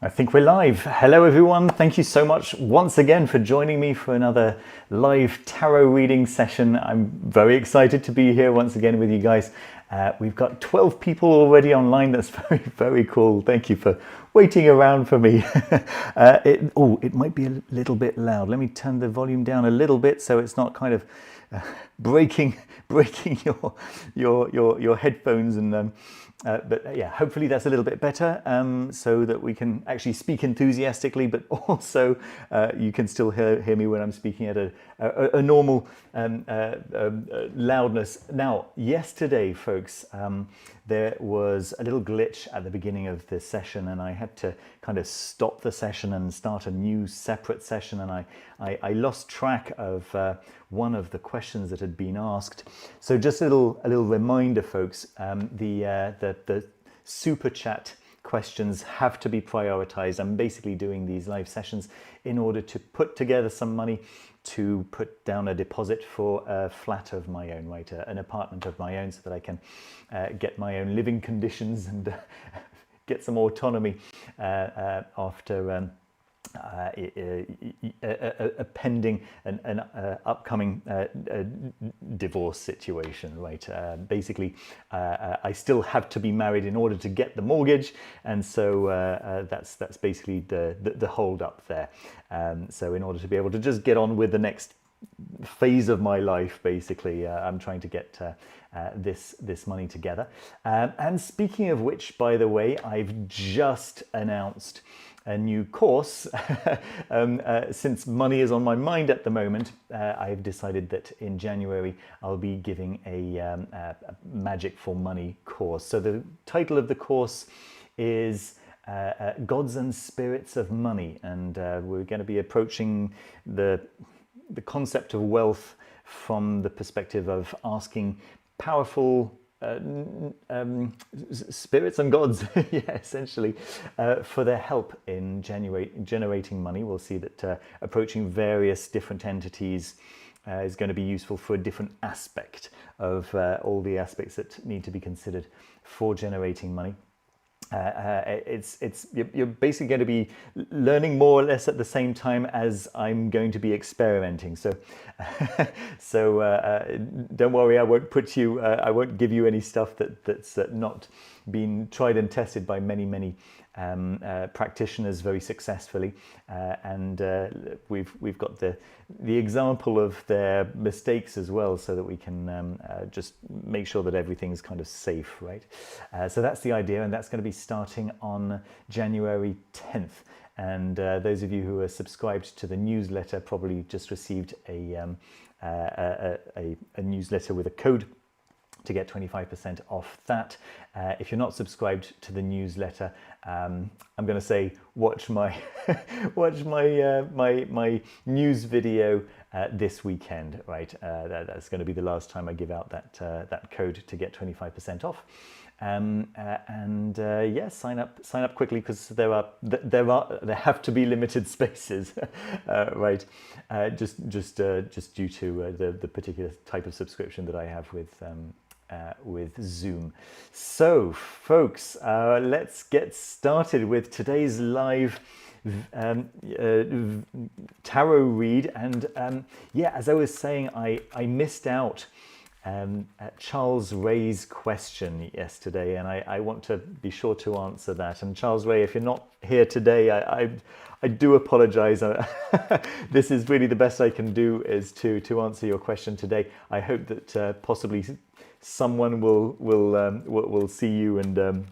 I think we're live. Hello everyone. Thank you so much once again for joining me for another live tarot reading session. I'm very excited to be here once again with you guys. We've got 12 people already online. That's very, very cool. Thank you for waiting around for me. It might be a little bit loud. Let me turn the volume down a little bit so it's not kind of breaking your headphones and but yeah, hopefully that's a little bit better, so that we can actually speak enthusiastically, but also you can still hear me when I'm speaking at a normal loudness. Now, yesterday, folks, there was a little glitch at the beginning of the session, and I had to kind of stop the session and start a new separate session, and I lost track of one of the questions that had been asked. So just a little reminder, folks, the SuperChat questions have to be prioritized. I'm basically doing these live sessions in order to put together some money to put down a deposit for a flat of my own, right, an apartment of my own, so that I can get my own living conditions and get some autonomy after a pending and upcoming divorce situation, right? Basically, I still have to be married in order to get the mortgage, and so that's basically the hold up there. So in order to be able to just get on with the next phase of my life, basically, I'm trying to get this money together. And speaking of which, by the way, I've just announced a new course. Since money is on my mind at the moment, I've decided that in January I'll be giving a Magic for Money course. So the title of the course is Gods and Spirits of Money, and we're going to be approaching the concept of wealth from the perspective of asking powerful spirits and gods, yeah, essentially, for their help in generating money. We'll see that approaching various different entities is going to be useful for a different aspect of all the aspects that need to be considered for generating money. You're basically going to be learning more or less at the same time as I'm going to be experimenting. So, don't worry, I won't give you any stuff that's not been tried and tested by many practitioners very successfully, and we've got the example of their mistakes as well, so that we can just make sure that everything's kind of safe, right? So that's the idea, and that's going to be starting on January 10th. And those of you who are subscribed to the newsletter probably just received a newsletter with a code to get 25% off that. If you're not subscribed to the newsletter, I'm going to say watch my my news video this weekend, right? That's going to be the last time I give out that code to get 25% off. Yeah, sign up quickly, because there have to be limited spaces, right? Just due to the particular type of subscription that I have with Zoom. So, folks, let's get started with today's live tarot read. And yeah, as I was saying, I missed out Charles Ray's question yesterday, and I want to be sure to answer that. And Charles Ray, if you're not here today, I do apologize. This is really the best I can do, is to answer your question today. I hope that possibly someone will see you and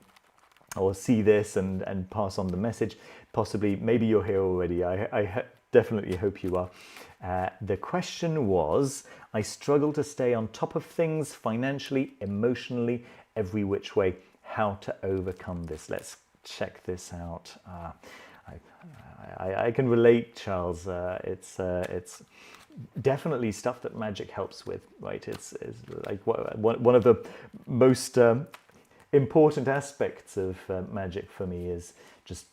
or see this and pass on the message. Possibly, maybe you're here already. I definitely hope you are. The question was, I struggle to stay on top of things financially, emotionally, every which way. How to overcome this? Let's check this out. I can relate, Charles. It's definitely stuff that magic helps with, right? It's like one of the most important aspects of magic for me is just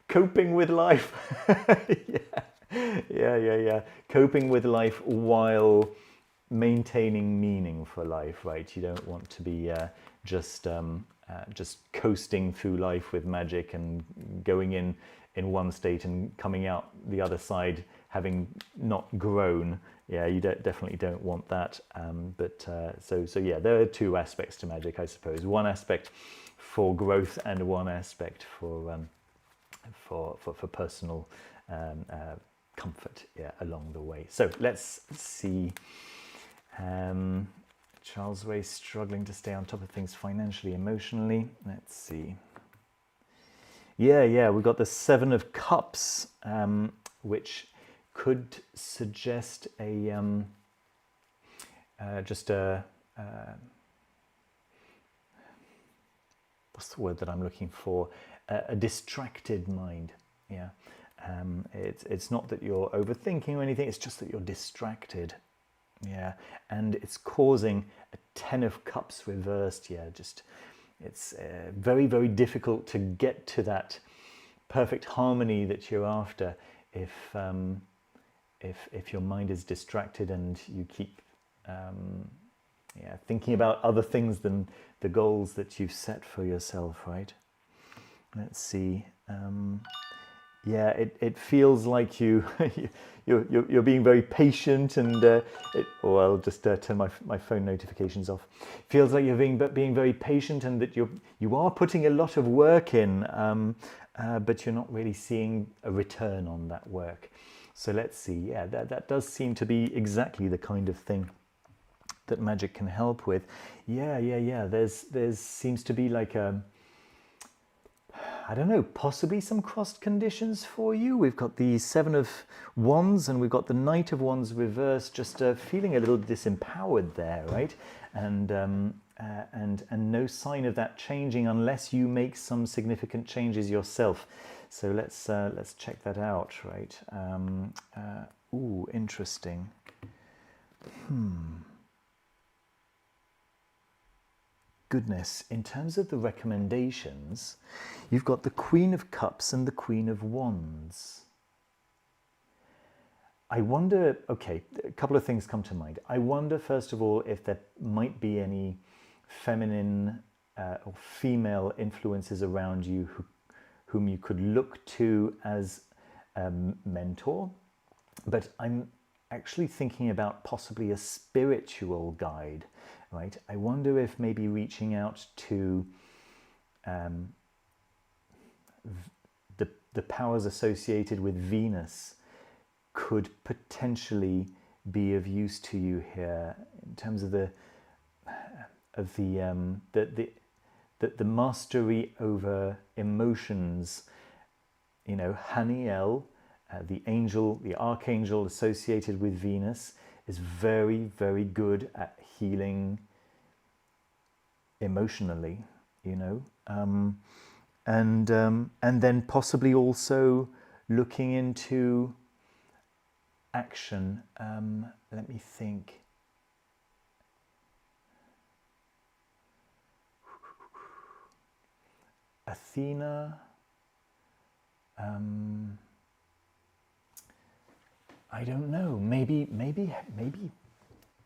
coping with life. Yeah. Coping with life while maintaining meaning for life, right? You don't want to be just just coasting through life with magic and going in one state and coming out the other side having not grown. Yeah, you definitely don't want that. So yeah, there are two aspects to magic, I suppose. One aspect for growth and one aspect for personal comfort, yeah, along the way. So let's see. Charles Ray struggling to stay on top of things financially, emotionally. Let's see. Yeah, we've got the Seven of Cups, which could suggest a just a what's the word that I'm looking for? A distracted mind. Yeah, it's not that you're overthinking or anything. It's just that you're distracted. Yeah, and it's causing a Ten of Cups reversed. Yeah, just it's very, very difficult to get to that perfect harmony that you're after if your mind is distracted and you keep thinking about other things than the goals that you've set for yourself, right? Let's see. Yeah, it feels like you're being very patient, and I'll just turn my phone notifications off. It feels like you're being very patient, and that you are putting a lot of work in, but you're not really seeing a return on that work. So let's see. Yeah, that does seem to be exactly the kind of thing that magic can help with. Yeah. There's seems to be like I don't know, possibly some crossed conditions for you. We've got the Seven of Wands and we've got the Knight of Wands reversed, just feeling a little disempowered there, right? And no sign of that changing unless you make some significant changes yourself. So let's check that out, right? Ooh, interesting. Goodness, in terms of the recommendations, you've got the Queen of Cups and the Queen of Wands. I wonder, okay, a couple of things come to mind. I wonder, first of all, if there might be any feminine or female influences around you whom you could look to as a mentor. But I'm actually thinking about possibly a spiritual guide, right? I wonder if maybe reaching out to the powers associated with Venus could potentially be of use to you here in terms of the mastery over emotions. You know, Haniel, the angel, the archangel associated with Venus, is very, very good at healing emotionally, you know, and then possibly also looking into action. Let me think. Athena. I don't know. Maybe.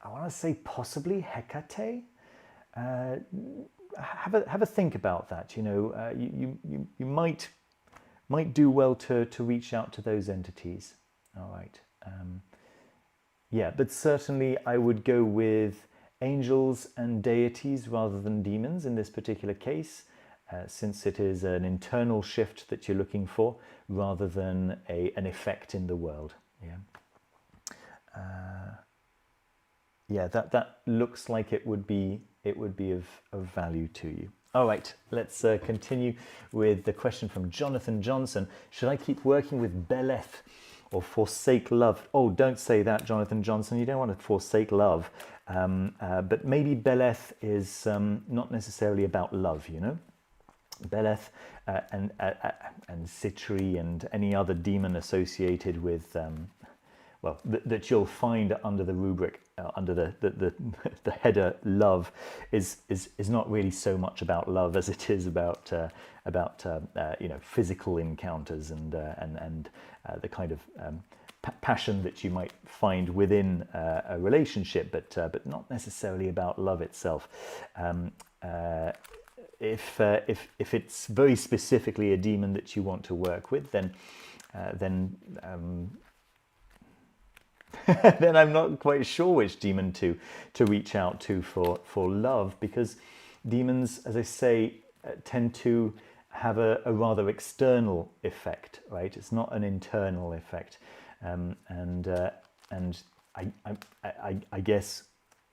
I want to say possibly Hecate. Have a think about that. You know, you might do well to reach out to those entities. All right. Yeah, but certainly I would go with angels and deities rather than demons in this particular case, since it is an internal shift that you're looking for rather than an effect in the world. Yeah. Yeah, that looks like it would be of value to you. All right, let's continue with the question from Jonathan Johnson. Should I keep working with Beleth or forsake love? Oh, don't say that, Jonathan Johnson. You don't want to forsake love. But maybe Beleth is not necessarily about love, you know? Beleth and Sitri and any other demon associated with well, that you'll find under the rubric, under the header love, is not really so much about love as it is about you know, physical encounters and the kind of passion that you might find within a relationship, but not necessarily about love itself. if it's very specifically a demon that you want to work with, then then I'm not quite sure which demon to reach out to for love, because demons, as I say, tend to have a rather external effect, right? It's not an internal effect, and I guess,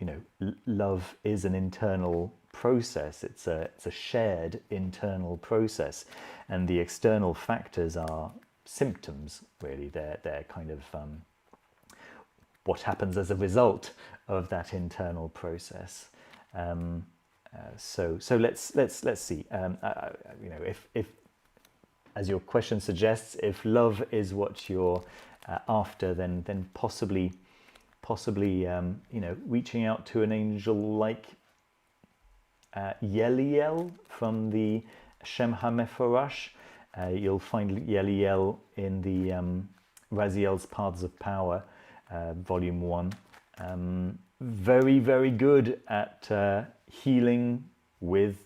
you know, love is an internal process. It's a shared internal process, and the external factors are symptoms. Really, they're kind of what happens as a result of that internal process. So let's see. You know, if as your question suggests, if love is what you're after, then possibly you know, reaching out to an angel like Yeliel from the Shem HaMeforash. You'll find Yeliel in the Raziel's Paths of Power, Volume 1. Very, very good at healing with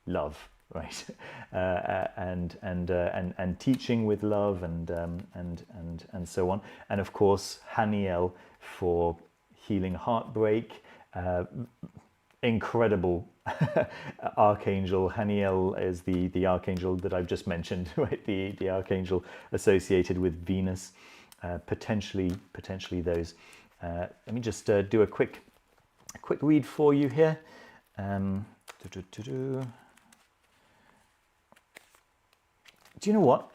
love, right? And teaching with love, and so on. And of course, Haniel for healing heartbreak. Incredible archangel. Haniel is the archangel that I've just mentioned, right? The archangel associated with Venus. Potentially those. Let me just do a quick read for you here. Do you know what?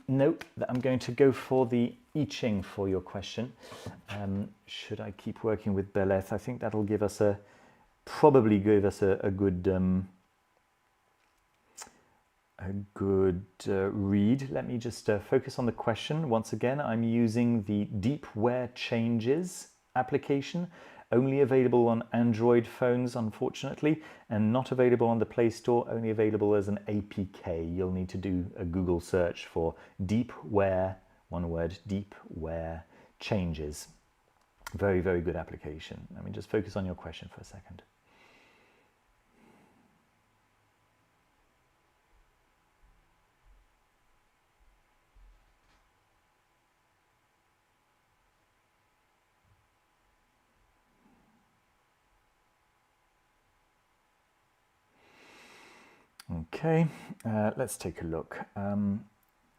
No, I'm going to go for the I Ching for your question. Should I keep working with Beleth? I think that'll give us probably give us a good read. Let me just focus on the question. Once again, I'm using the Deepware Changes application, only available on Android phones, unfortunately, and not available on the Play Store, only available as an APK. You'll need to do a Google search for Deepware, one word, Deepware Changes. Very, very good application. Let me just focus on your question for a second. Okay, let's take a look.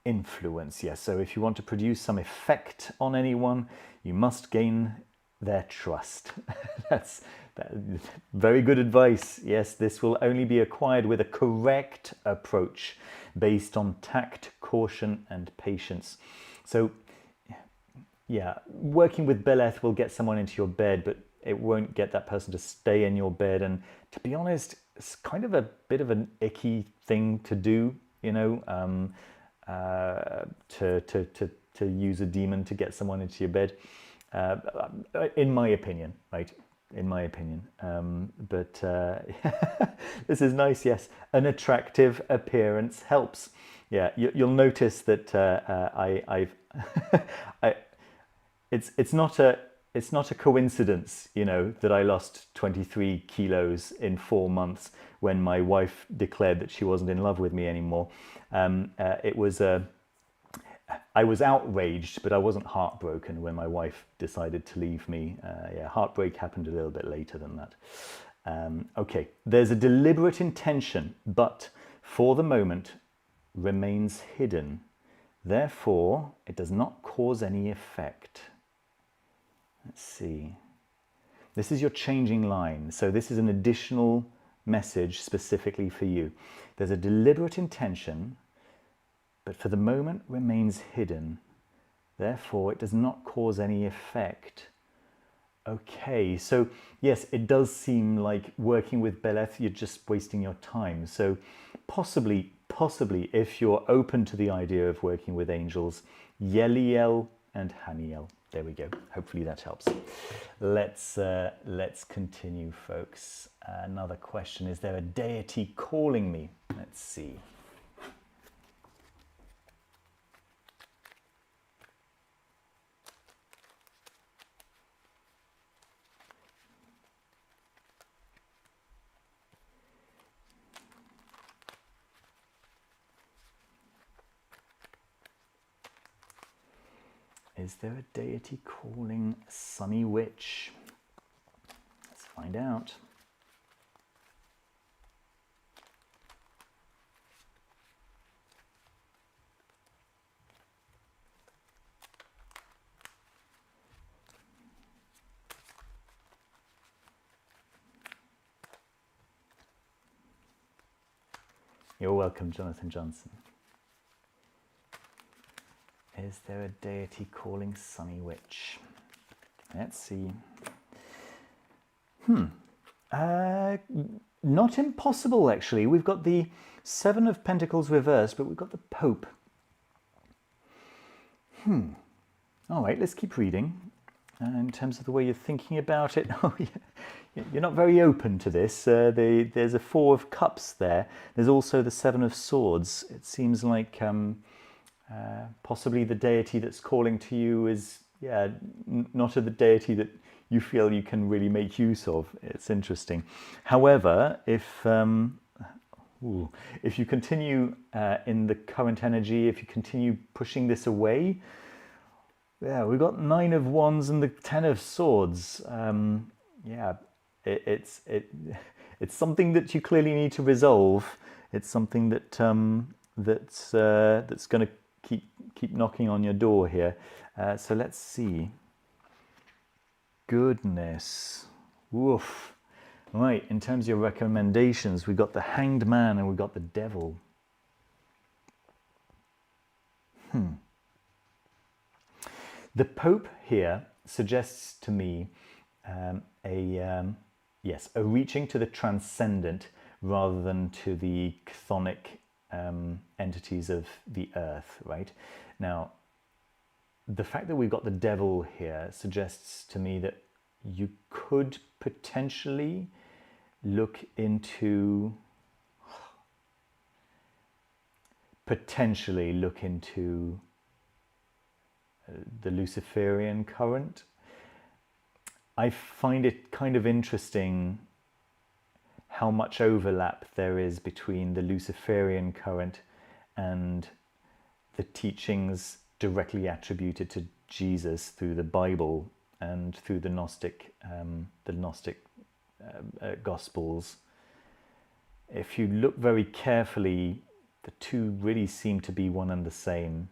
Influence, yes. So if you want to produce some effect on anyone, you must gain their trust. That's very good advice. Yes, this will only be acquired with a correct approach based on tact, caution, and patience. So, yeah, working with Beleth will get someone into your bed, but it won't get that person to stay in your bed. And to be honest, it's kind of a bit of an icky thing to do, you know, to use a demon to get someone into your bed, in my opinion, right? In my opinion. But this is nice. Yes, an attractive appearance helps. Yeah, you'll notice that it's not a coincidence, you know, that I lost 23 kilos in 4 months when my wife declared that she wasn't in love with me anymore. I was outraged, but I wasn't heartbroken when my wife decided to leave me. Yeah, heartbreak happened a little bit later than that. Okay, there's a deliberate intention, but for the moment remains hidden. Therefore, it does not cause any effect. Let's see. This is your changing line. So this is an additional message specifically for you. There's a deliberate intention, but for the moment remains hidden. Therefore, it does not cause any effect. Okay, so yes, it does seem like working with Beleth, you're just wasting your time. So possibly, if you're open to the idea of working with angels, Yeliel and Haniel. There we go. Hopefully that helps. Let's continue, folks. Another question: is there a deity calling me? Let's see. Is there a deity calling Sunny Witch? Let's find out. You're welcome, Jonathan Johnson. Is there a deity calling Sunny Witch? Let's see. Not impossible, actually. We've got the Seven of Pentacles reversed, but we've got the Pope. All right, let's keep reading. In terms of the way you're thinking about it, oh, you're not very open to this. There's a Four of Cups there. There's also the Seven of Swords. It seems like possibly the deity that's calling to you is, not a the deity that you feel you can really make use of. It's interesting. However, if you continue in the current energy, if you continue pushing this away, we've got Nine of Wands and the Ten of Swords. It's something that you clearly need to resolve. It's something that that's going to keep knocking on your door here. So let's see. Goodness. Woof. Right, in terms of your recommendations, we've got the Hanged Man and we've got the Devil. The Pope here suggests to me a reaching to the transcendent rather than to the chthonic entities of the earth, right? Now, the fact that we've got the Devil here suggests to me that you could potentially look into the Luciferian current. I find it kind of interesting how much overlap there is between the Luciferian current and the teachings directly attributed to Jesus through the Bible and through the Gnostic Gospels. If you look very carefully, the two really seem to be one and the same.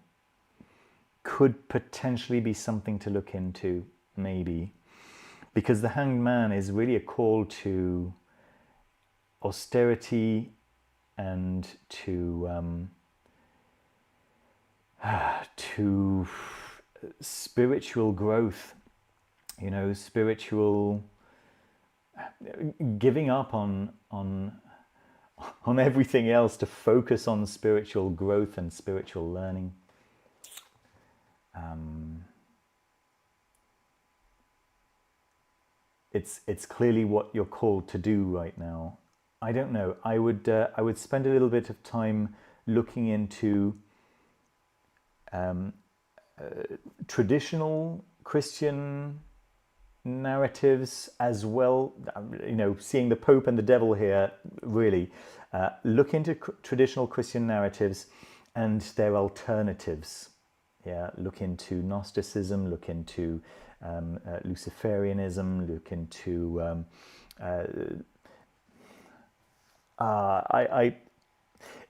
Could potentially be something to look into, maybe, because the Hanged Man is really a call to austerity and to spiritual growth, spiritual giving up on everything else to focus on spiritual growth and spiritual learning. It's clearly what you're called to do right now. I don't know. I would spend a little bit of time looking into traditional Christian narratives as well. Seeing the Pope and the Devil here, really look into traditional Christian narratives and their alternatives. Look into Gnosticism, look into Luciferianism, look into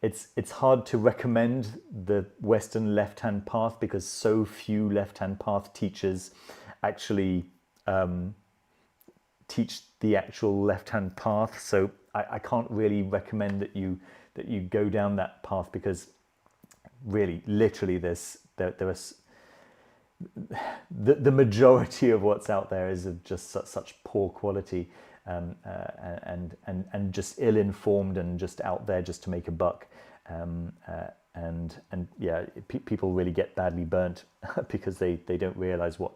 it's hard to recommend the Western left-hand path because so few left-hand path teachers actually teach the actual left-hand path. So I can't really recommend that you go down that path, because really, literally, there are the majority of what's out there is of just such poor quality, and just ill-informed and just out there just to make a buck, people really get badly burnt because they don't realize what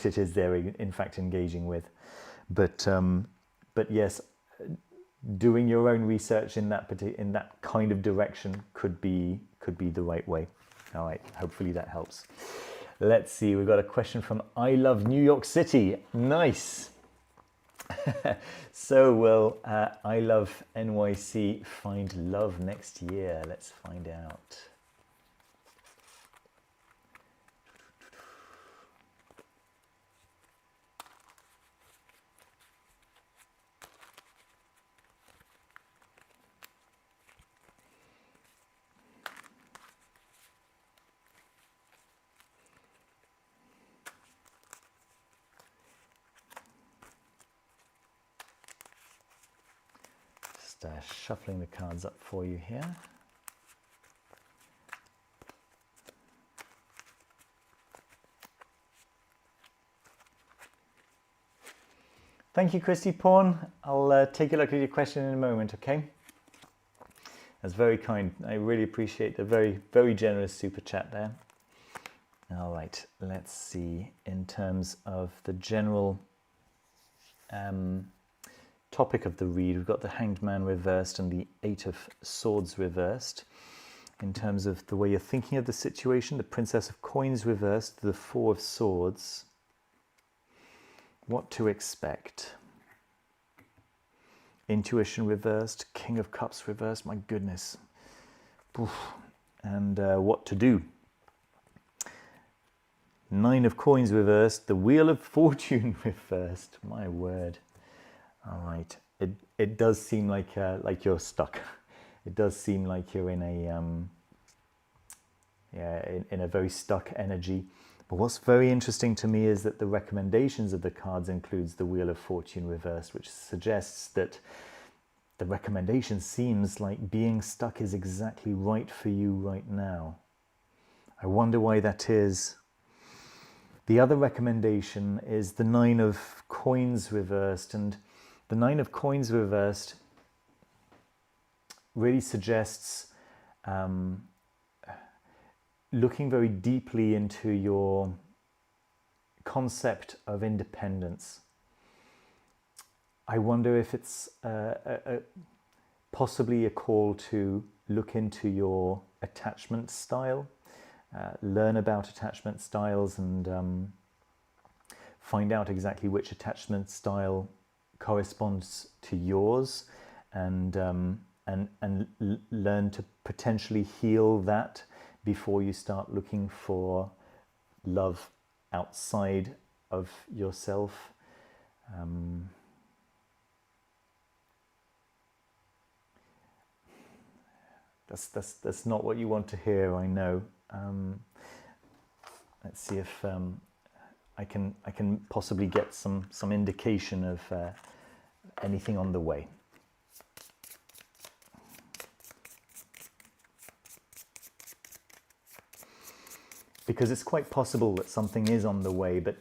it is they're in fact engaging with. But yes, doing your own research in that kind of direction could be the right way. All right, hopefully that helps. Let's see, we've got a question from I Love New York City. Nice. So will I Love NYC find love next year? Let's find out. shuffling the cards up for you here. Thank you, Christy Pawn. I'll take a look at your question in a moment, okay? That's very kind. I really appreciate the very, very generous super chat there. All right, let's see. In terms of the general topic of the read, we've got the Hanged Man reversed and the Eight of Swords reversed. In terms of the way you're thinking of the situation, the Princess of Coins reversed, the Four of Swords. What to expect? Intuition reversed, King of Cups reversed, my goodness. Oof. And what to do? Nine of Coins reversed, the Wheel of Fortune reversed, my word. All right, it does seem like you're stuck. It does seem like you're in a very stuck energy. But what's very interesting to me is that the recommendations of the cards includes the Wheel of Fortune reversed, which suggests that the recommendation seems like being stuck is exactly right for you right now. I wonder why that is. The other recommendation is the Nine of Coins reversed, and the Nine of Coins reversed really suggests looking very deeply into your concept of independence. I wonder if it's possibly a call to look into your attachment style, learn about attachment styles, and find out exactly which attachment style corresponds to yours, and learn to potentially heal that before you start looking for love outside of yourself. That's not what you want to hear, I know. Let's see if I can possibly get some indication of anything on the way. Because it's quite possible that something is on the way, but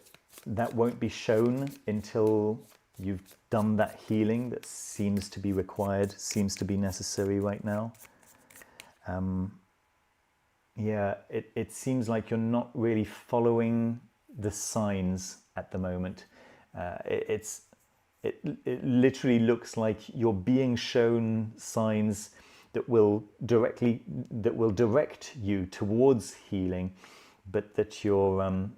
that won't be shown until you've done that healing that seems to be required, seems to be necessary right now. Yeah, it seems like you're not really following the signs at the moment. It literally looks like you're being shown signs that will direct you towards healing, but that you're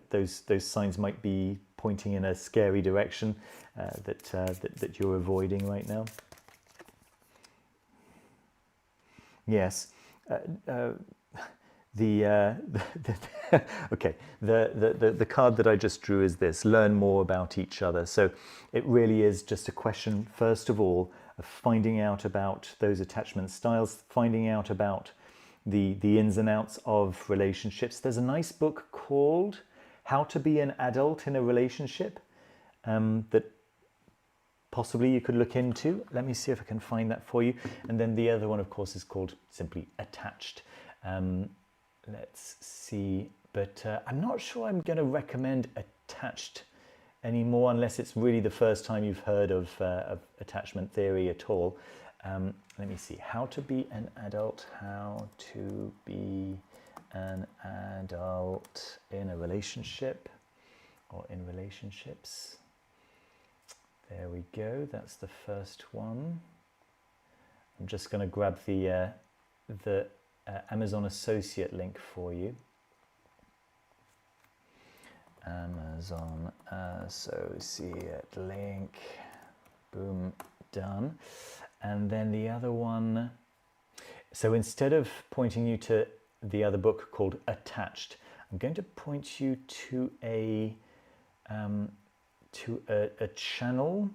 those signs might be pointing in a scary direction that you're avoiding right now. Yes. Okay, the card that I just drew is this: learn more about each other. So it really is just a question, first of all, of finding out about those attachment styles, finding out about the ins and outs of relationships. There's a nice book called How to Be an Adult in a Relationship that possibly you could look into. Let me see if I can find that for you. And then the other one, of course, is called simply Attached. Let's see, but I'm not sure I'm going to recommend Attached anymore, unless it's really the first time you've heard of attachment theory at all. Let me see. How to be an adult. How to be an adult in a relationship or in relationships. There we go. That's the first one. I'm just going to grab the Amazon Associate link for you. Amazon Associate link. Boom, done. And then the other one. So instead of pointing you to the other book called Attached, I'm going to point you to a channel,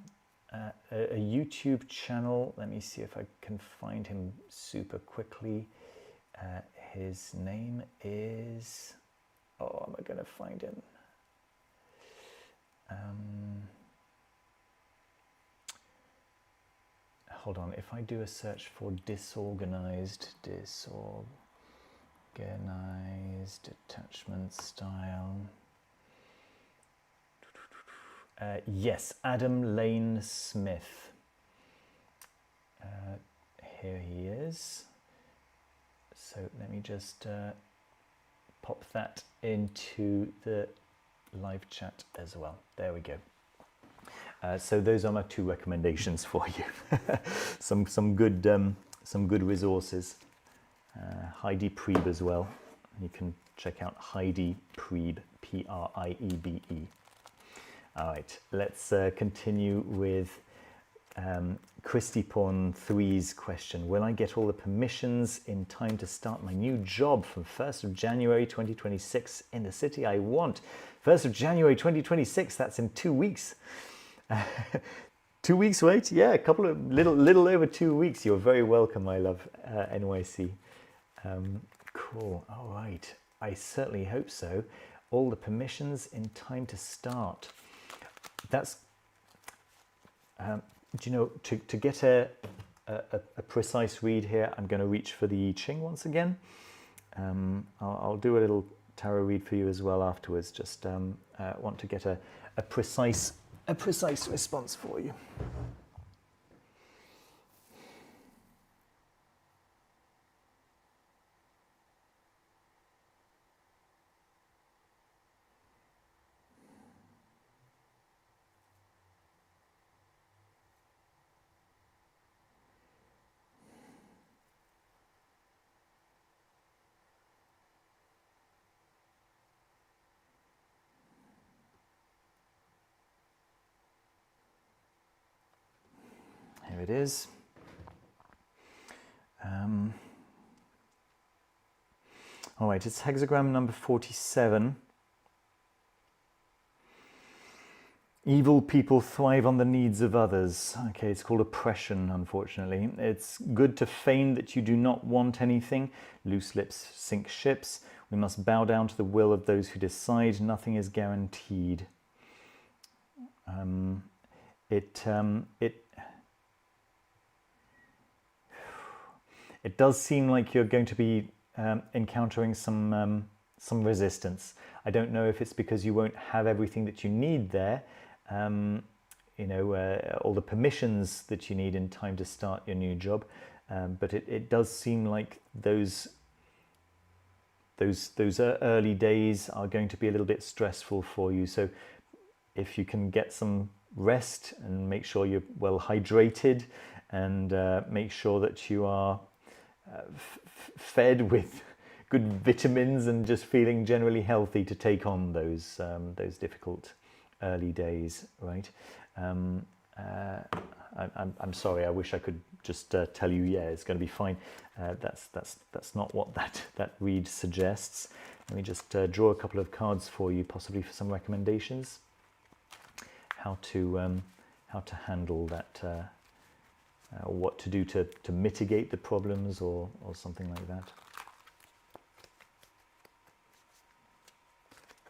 a YouTube channel. Let me see if I can find him super quickly. His name is, oh, am I going to find him? hold on, if I do a search for disorganized attachment style, yes, Adam Lane Smith. Here he is. So let me just pop that into the live chat as well. There we go. So those are my 2 recommendations for you. some good resources. Heidi Priebe as well. You can check out Heidi Priebe, Priebe. All right, let's continue with Christy Porn 3's question. Will I get all the permissions in time to start my new job from 1st of January 2026 in the city I want? 1st of January 2026, that's in 2 weeks. 2 weeks, right? Yeah, a couple of little over 2 weeks. You're very welcome, my love, NYC. Cool. All right. I certainly hope so. All the permissions in time to start. That's, do you know, to get a precise read here, I'm going to reach for the I Ching once again. I'll do a little tarot read for you as well afterwards. Just want to get a precise response for you. Here it is. All right, it's hexagram number 47. Evil people thrive on the needs of others. Okay, it's called oppression, unfortunately. It's good to feign that you do not want anything. Loose lips sink ships. We must bow down to the will of those who decide. Nothing is guaranteed. It does seem like you're going to be encountering some resistance. I don't know if it's because you won't have everything that you need there, you know, all the permissions that you need in time to start your new job, but it does seem like those early days are going to be a little bit stressful for you. So if you can get some rest and make sure you're well hydrated and make sure that you are fed with good vitamins and just feeling generally healthy to take on those difficult early days, right? I'm sorry. I wish I could just tell you, yeah, it's going to be fine. That's not what that read suggests. Let me just draw a couple of cards for you, possibly for some recommendations. How to handle that. What to do to mitigate the problems or something like that.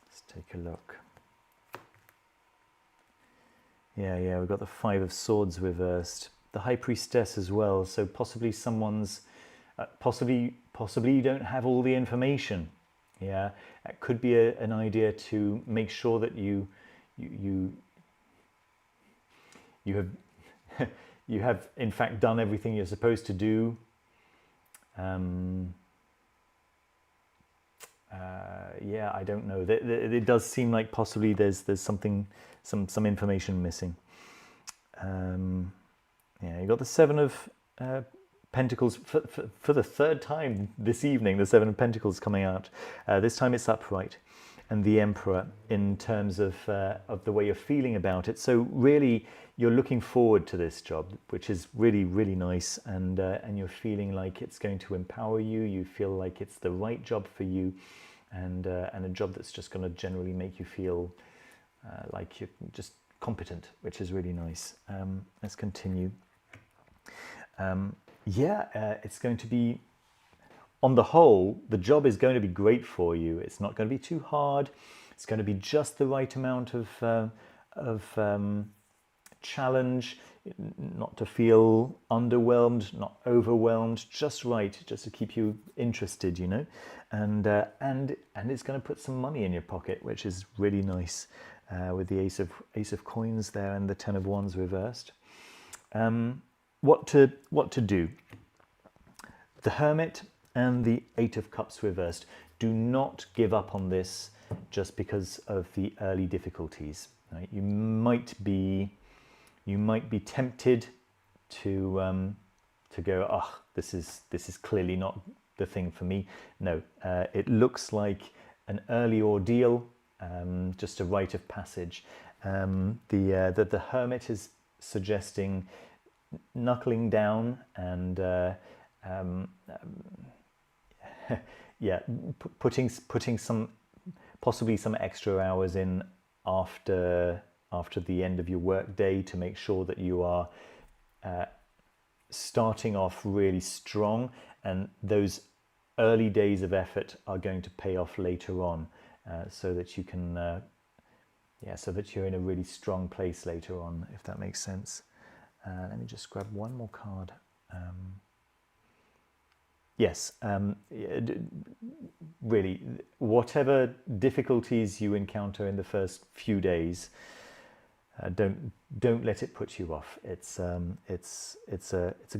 Let's take a look. Yeah, we've got the Five of Swords reversed. The High Priestess as well, so possibly someone's, possibly you don't have all the information. Yeah, it could be an idea to make sure that you have you have in fact done everything you're supposed to do. Yeah, I don't know. It does seem like possibly there's something, some information missing. Yeah, you got the Seven of Pentacles for the third time this evening. The Seven of Pentacles coming out. This time it's upright, and the Emperor in terms of the way you're feeling about it. So really, you're looking forward to this job, which is really, really nice, and you're feeling like it's going to empower you. You feel like it's the right job for you, and a job that's just going to generally make you feel like you're just competent, which is really nice. Let's continue. It's going to be, on the whole, the job is going to be great for you. It's not going to be too hard. It's going to be just the right amount of challenge, not to feel underwhelmed, not overwhelmed, just right, just to keep you interested, you know, and it's going to put some money in your pocket, which is really nice, with the ace of coins there and the 10 of wands reversed. What to do? The Hermit and the 8 of cups reversed. Do not give up on this just because of the early difficulties. Right? You might be tempted to go, oh, this is clearly not the thing for me. No, it looks like an early ordeal, just a rite of passage. The Hermit is suggesting knuckling down and yeah, putting some, possibly some extra hours in after the end of your work day to make sure that you are starting off really strong, and those early days of effort are going to pay off later on, so that you can so that you're in a really strong place later on, if that makes sense. Let me just grab one more card. Yes, really, whatever difficulties you encounter in the first few days, don't let it put you off. It's a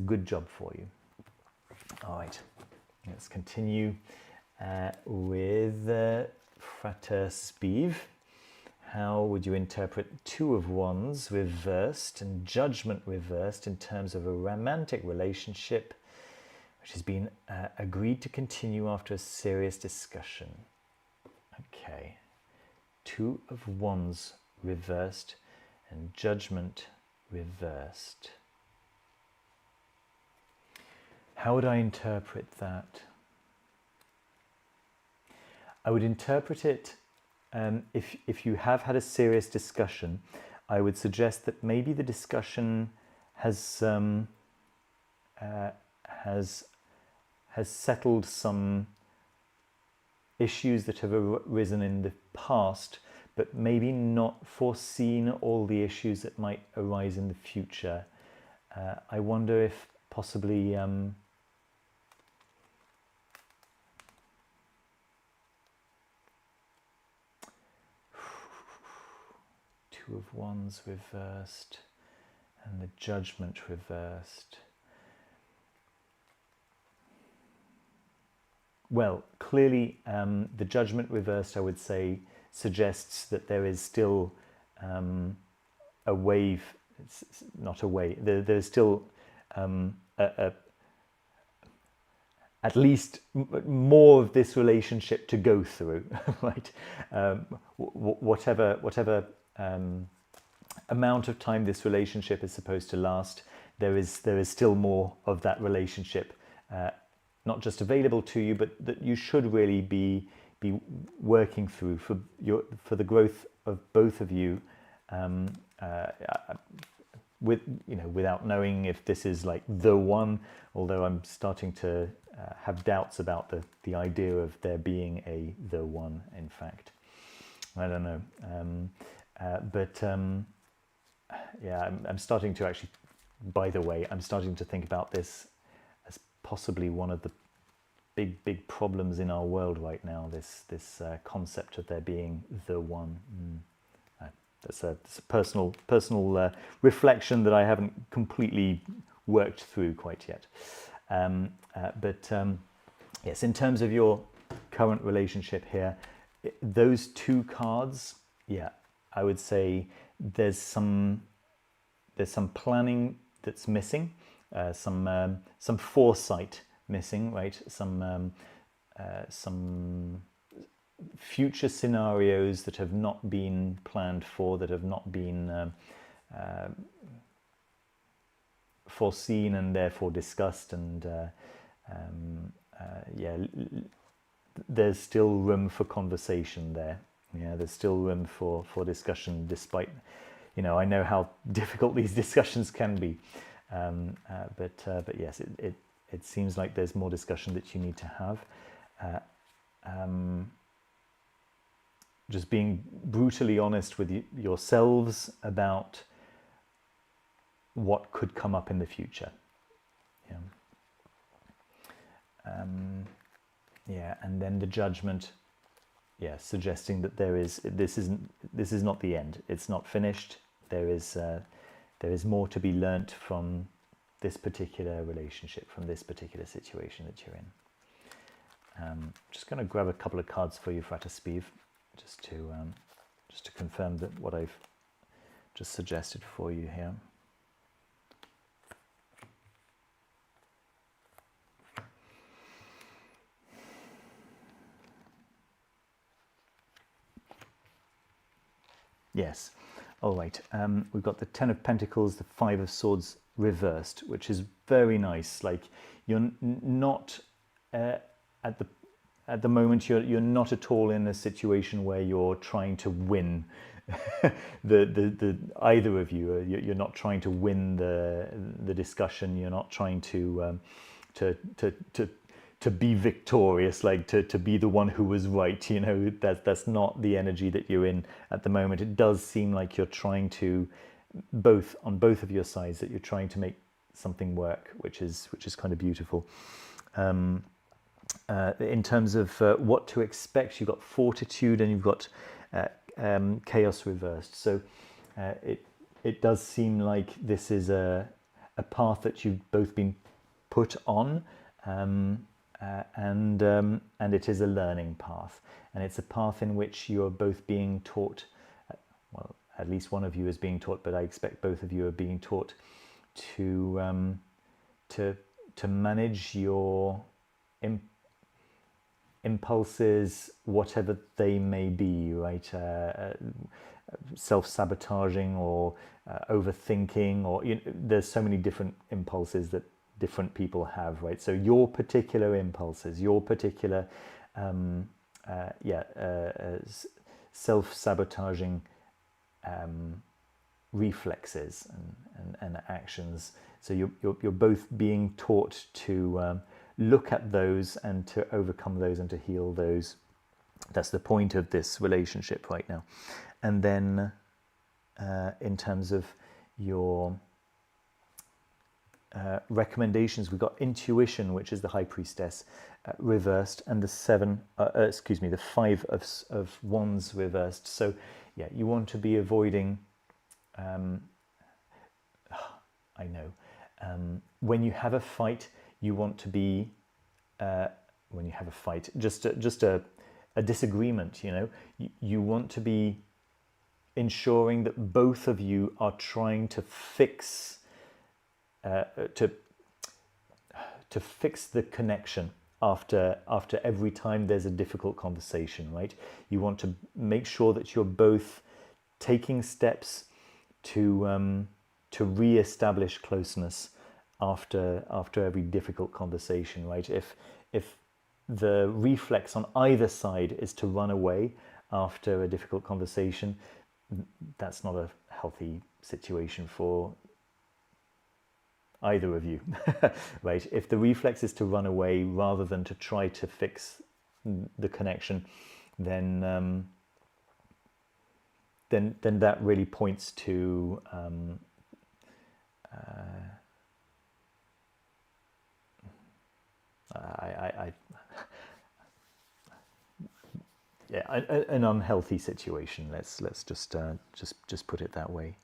good job for you. All right, let's continue with Frater Spiv. How would you interpret 2 of wands reversed and judgment reversed in terms of a romantic relationship which has been agreed to continue after a serious discussion? Okay, 2 of wands reversed and judgment reversed. How would I interpret that? I would interpret it, if you have had a serious discussion, I would suggest that maybe the discussion has settled some issues that have arisen in the past, but maybe not foreseen all the issues that might arise in the future. I wonder if possibly Two of wands reversed and the judgment reversed. Well, clearly the judgment reversed, I would say, suggests that there is still a wave. It's not a wave. There's still at least more of this relationship to go through, right? Whatever amount of time this relationship is supposed to last, there is still more of that relationship, not just available to you, but that you should really be working through for the growth of both of you, without knowing if this is like the one. Although I'm starting to have doubts about the idea of there being the one. In fact, I don't know. Yeah, I'm starting to actually, by the way, I'm starting to think about this as possibly one of the big problems in our world right now, this concept of there being the one. That's a personal reflection that I haven't completely worked through quite yet. Yes, in terms of your current relationship here, those 2 cards, yeah, I would say there's some planning that's missing, some foresight missing, right? Some future scenarios that have not been planned for, that have not been foreseen and therefore discussed, and yeah, there's still room for conversation there. Yeah, there's still room for discussion, despite, I know how difficult these discussions can be. But yes, it seems like there's more discussion that you need to have. Just being brutally honest with yourselves about what could come up in the future. Yeah. Yeah, and then the judgment, yeah, suggesting that this is not the end. It's not finished. There is more to be learnt from this particular relationship, from this particular situation that you're in. Just going to grab a couple of cards for you, Frater Spiv, just to confirm that what I've just suggested for you here. Yes. All right. We've got the Ten of Pentacles, the Five of Swords reversed, which is very nice. Like you're not at the moment. You're not at all in a situation where you're trying to win. Either of you. You're not trying to win the discussion. You're not trying to be victorious, like to be the one who was right. You know, that's not the energy that you're in at the moment. It does seem like you're trying to, on both of your sides, that you're trying to make something work, which is kind of beautiful. In terms of what to expect, you've got fortitude and you've got chaos reversed. So it does seem like this is a path that you've both been put on. And it is a learning path, and it's a path in which you're both being taught, well, at least one of you is being taught, but I expect both of you are being taught to manage your impulses, whatever they may be, right? Self-sabotaging or overthinking, or there's so many different impulses that different people have, right? So your particular impulses, your particular self-sabotaging reflexes and actions. So you're both being taught to look at those and to overcome those and to heal those. That's the point of this relationship right now. And then in terms of your recommendations, we've got intuition, which is the High Priestess reversed, and the Five of Wands reversed. So yeah, you want to be avoiding I know when you have a fight, you want to be when you have a fight, just a disagreement, you want to be ensuring that both of you are trying to fix to fix the connection after every time there's a difficult conversation, right? You want to make sure that you're both taking steps to re-establish closeness after every difficult conversation, right? If the reflex on either side is to run away after a difficult conversation, that's not a healthy situation for either of you, right? If the reflex is to run away rather than to try to fix the connection, then that really points to an unhealthy situation. Let's just put it that way.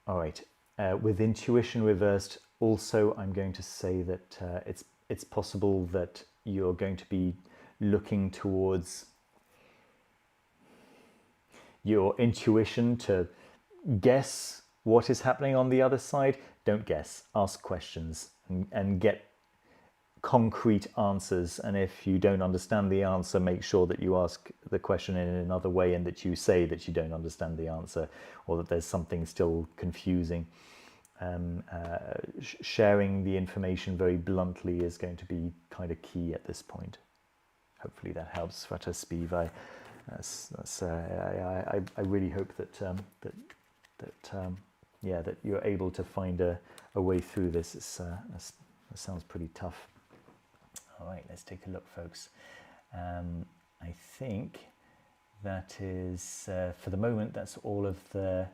All right. With intuition reversed, also, I'm going to say that it's possible that you're going to be looking towards your intuition to guess what is happening on the other side. Don't guess. Ask questions and get concrete answers. And if you don't understand the answer, make sure that you ask the question in another way and that you say that you don't understand the answer, or that there's something still confusing. Sharing the information very bluntly is going to be kind of key at this point. Hopefully that helps, Frater Spiv. I really hope that that you're able to find a way through this. That sounds pretty tough. All right, let's take a look, folks. I think that is, for the moment, that's all of the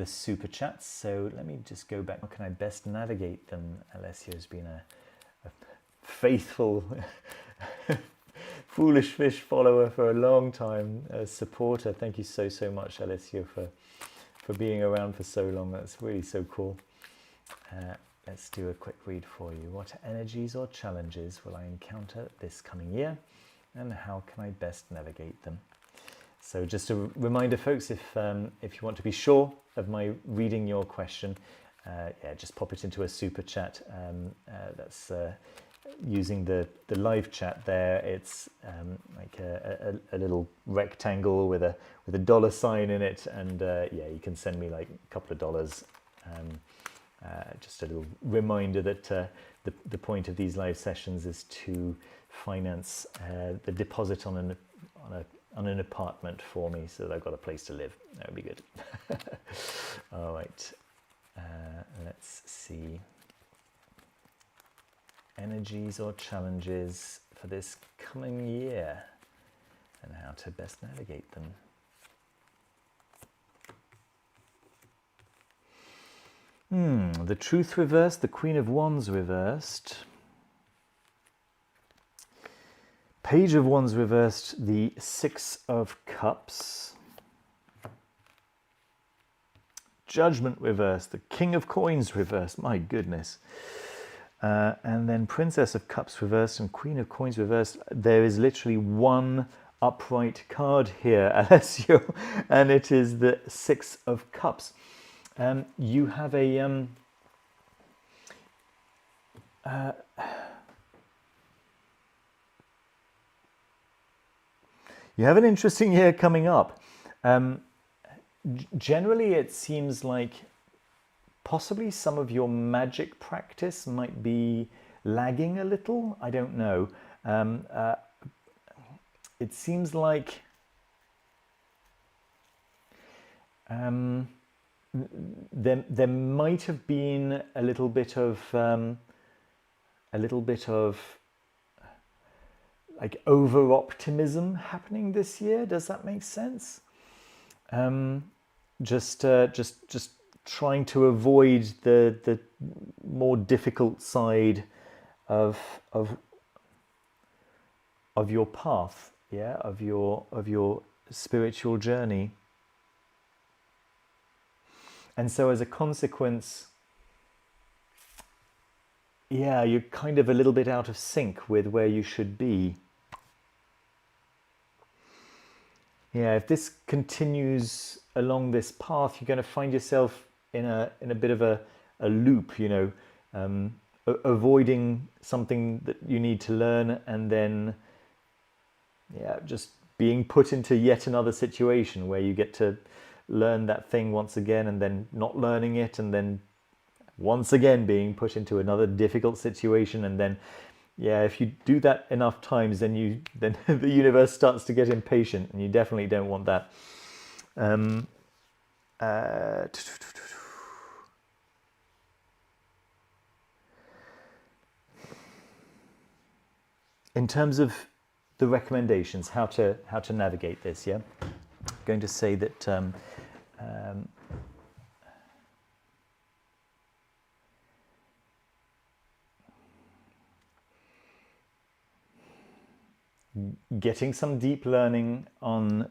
super chats. So let me just go back. How can I best navigate them? Alessio's been a faithful foolish fish follower for a long time, a supporter. Thank you so much, Alessio, for being around for so long. That's really so cool. Let's do a quick read for you. What energies or challenges will I encounter this coming year, and how can I best navigate them? So just a reminder, folks, if you want to be sure of my reading your question, yeah, just pop it into a super chat. That's using the live chat there. It's like a little rectangle with a $sign in it, and yeah, you can send me like a couple of dollars. Just a little reminder that the point of these live sessions is to finance the deposit on an apartment for me, so that I've got a place to live. That would be good. All right, let's see. Energies or challenges for this coming year, and how to best navigate them. The Truth reversed, the Queen of Wands reversed, Page of Wands reversed, the Six of Cups, Judgment reversed, the King of Coins reversed, my goodness. And then Princess of Cups reversed and Queen of Coins reversed. There is literally one upright card here, Alessio, and it is the Six of Cups. You have a you have an interesting year coming up. Generally, it seems like possibly some of your magic practice might be lagging a little. I don't know. It seems like there might have been a little bit of like over optimism happening this year. Does that make sense? Just trying to avoid the more difficult side of your path, yeah, of your spiritual journey. And so as a consequence, yeah, you're kind of a little bit out of sync with where you should be. Yeah, if this continues along this path, you're going to find yourself in a bit of a loop, you know, avoiding something that you need to learn, and then, yeah, just being put into yet another situation where you get to learn that thing once again, and then not learning it, and then once again being put into another difficult situation, and then, yeah, if you do that enough times, then the universe starts to get impatient, and you definitely don't want that. In terms of the recommendations, how to navigate this, yeah, I'm going to say that getting some deep learning on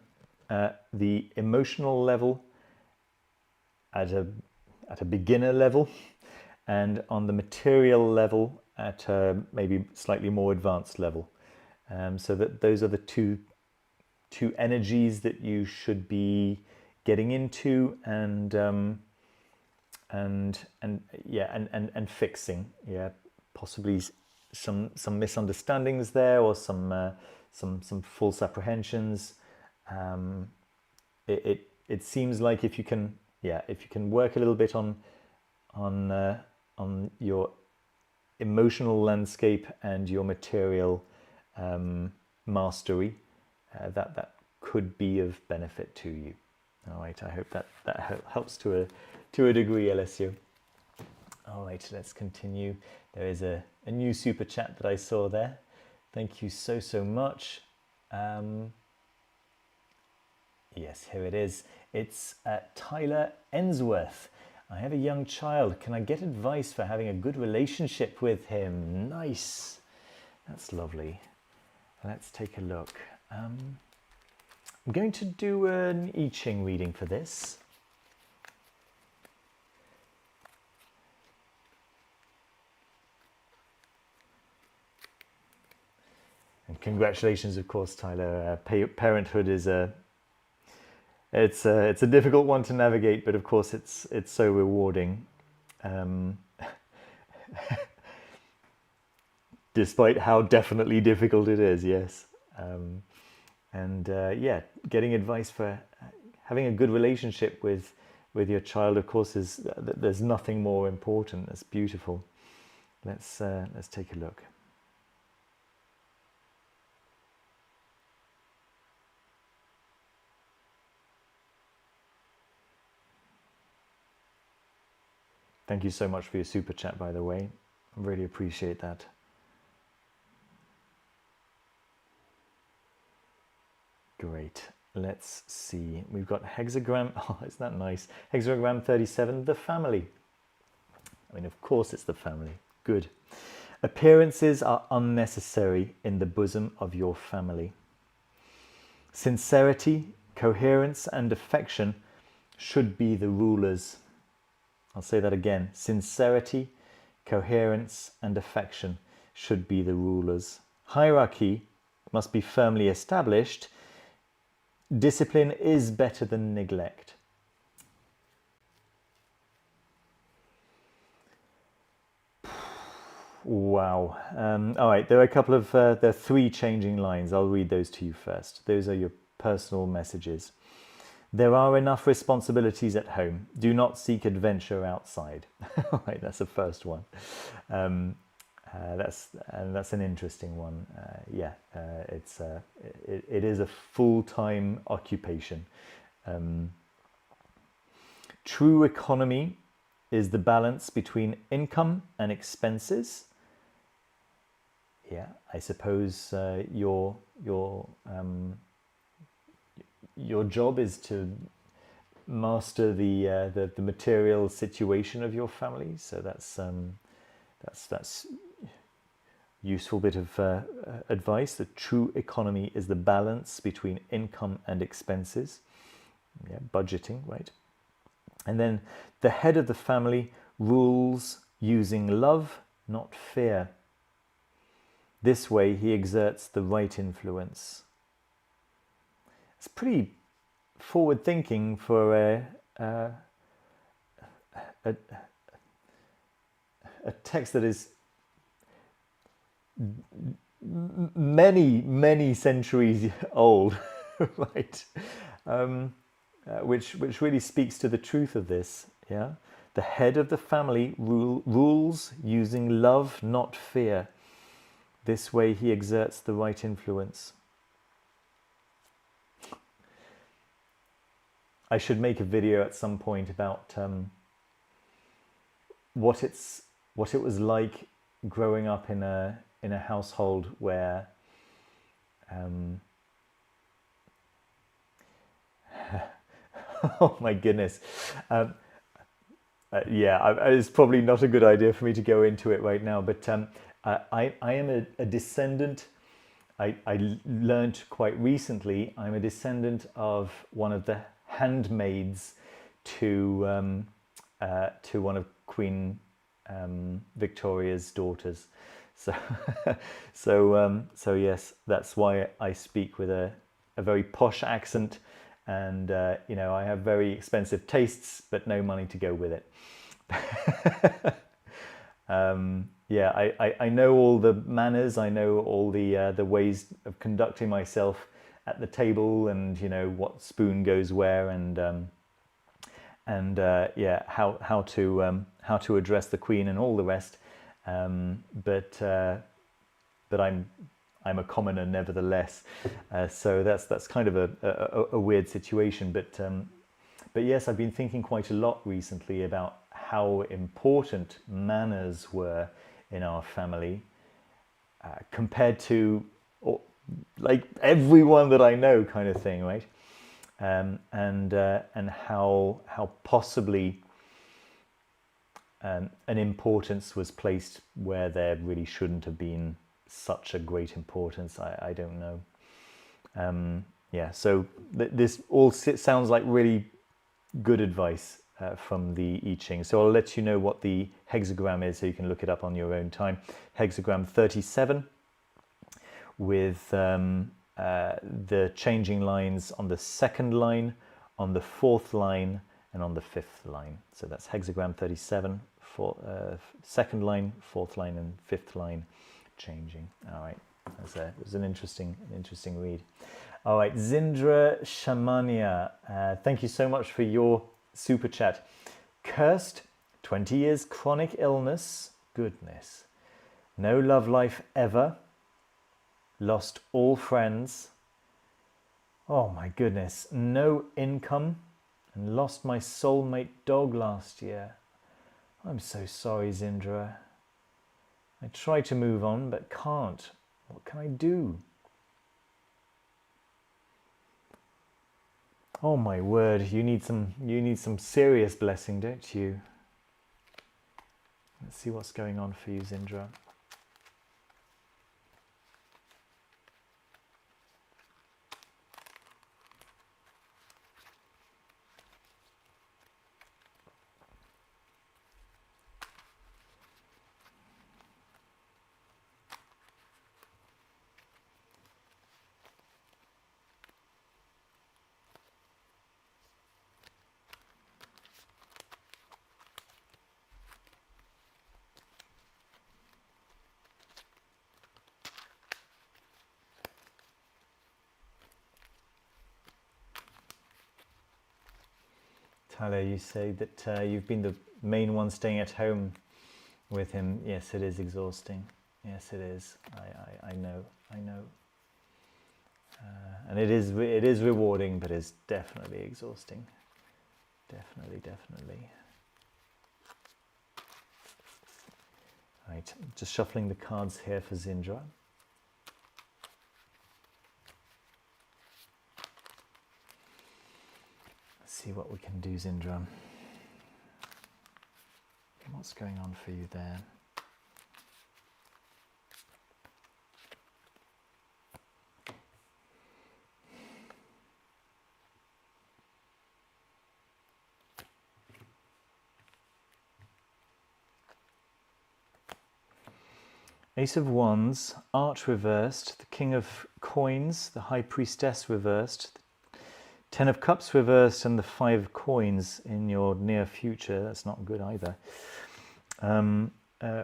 the emotional level at a beginner level, and on the material level at a maybe slightly more advanced level. So that those are the two energies that you should be getting into and fixing. Yeah, possibly some misunderstandings there, or some false apprehensions. It seems like if you can work a little bit on your emotional landscape and your material mastery, that could be of benefit to you. All right, I hope that helps to a degree, Alessio. All right, let's continue. There is a new super chat that I saw there. Thank you so much. Yes, here it is. It's Tyler Ensworth. I have a young child. Can I get advice for having a good relationship with him? Nice. That's lovely. Let's take a look. I'm going to do an I Ching reading for this. And congratulations, of course, Tyler. Parenthood is it's a difficult one to navigate, but of course it's so rewarding. Despite how definitely difficult it is, yes. Yeah, getting advice for having a good relationship with your child, of course, is there's nothing more important. That's beautiful. Let's take a look. Thank you so much for your super chat, by the way. I really appreciate that. Great. Let's see. We've got hexagram. Oh, isn't that nice? Hexagram 37, the family. I mean, of course it's the family. Good. Appearances are unnecessary in the bosom of your family. Sincerity, coherence, and affection should be the rulers. I'll say that again. Sincerity, coherence, and affection should be the rulers. Hierarchy must be firmly established. Discipline is better than neglect. Wow. All right, there are a couple of, there are 3 changing lines. I'll read those to you first. Those are your personal messages. There are enough responsibilities at home. Do not seek adventure outside. All right, that's the first one. That's an interesting one. It is a full-time occupation. True economy is the balance between income and expenses. Yeah, I suppose your job is to master the material situation of your family. So that's useful bit of advice. The true economy is the balance between income and expenses. Yeah, budgeting, right? And then the head of the family rules using love, not fear. This way he exerts the right influence. It's pretty forward thinking for a text that is many centuries old, right? Which really speaks to the truth of this. Yeah, the head of the family rules using love, not fear. This way he exerts the right influence. I should make a video at some point about what it was like growing up in a household where oh my goodness. It's probably not a good idea for me to go into it right now, but I am a descendant. I learned quite recently, I'm a descendant of one of the handmaids to one of Queen Victoria's daughters. So, so yes, that's why I speak with a very posh accent, and I have very expensive tastes, but no money to go with it. I know all the manners. I know all the ways of conducting myself at the table, and what spoon goes where, and how to address the Queen and all the rest. But I'm a commoner nevertheless. So that's kind of a weird situation. But yes, I've been thinking quite a lot recently about how important manners were in our family compared to like everyone that I know, kind of thing, right? and how possibly an importance was placed where there really shouldn't have been such a great importance. I don't know. Yeah, so this all sounds like really good advice from the I Ching. So I'll let you know what the hexagram is so you can look it up on your own time. Hexagram 37 with the changing lines on the second line, on the fourth line, and on the fifth line. So that's hexagram 37, second line, fourth line, and fifth line changing. All right, it was an interesting read. All right, Zindra Shamania, thank you so much for your super chat. Cursed, 20 years chronic illness, goodness. No love life ever. Lost all friends. Oh my goodness. No income and lost my soulmate dog last year. I'm so sorry, Zindra. I try to move on but can't. What can I do? Oh my word, you need some serious blessing, don't you? Let's see what's going on for you, Zindra. Tyler, you say that you've been the main one staying at home with him. Yes, it is exhausting. Yes, it is. I know. And it is rewarding, but it's definitely exhausting. Definitely. Right, just shuffling the cards here for Zindra. See what we can do, Zindra. What's going on for you there? Ace of Wands, Art reversed, the King of Coins, the High Priestess reversed, Ten of Cups reversed, and the Five of Coins in your near future. That's not good either.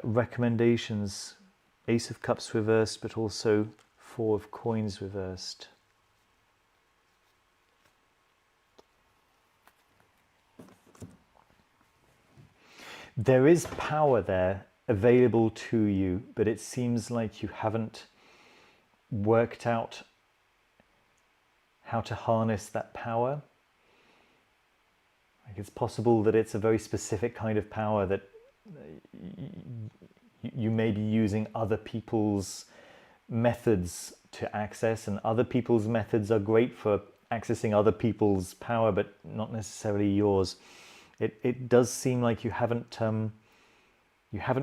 Recommendations, Ace of Cups reversed, but also Four of Coins reversed. There is power there available to you, but it seems like you haven't worked out how to harness that power. Like, it's possible that it's a very specific kind of power that you may be using other people's methods to access, and other people's methods are great for accessing other people's power, but not necessarily yours. It does seem like you haven't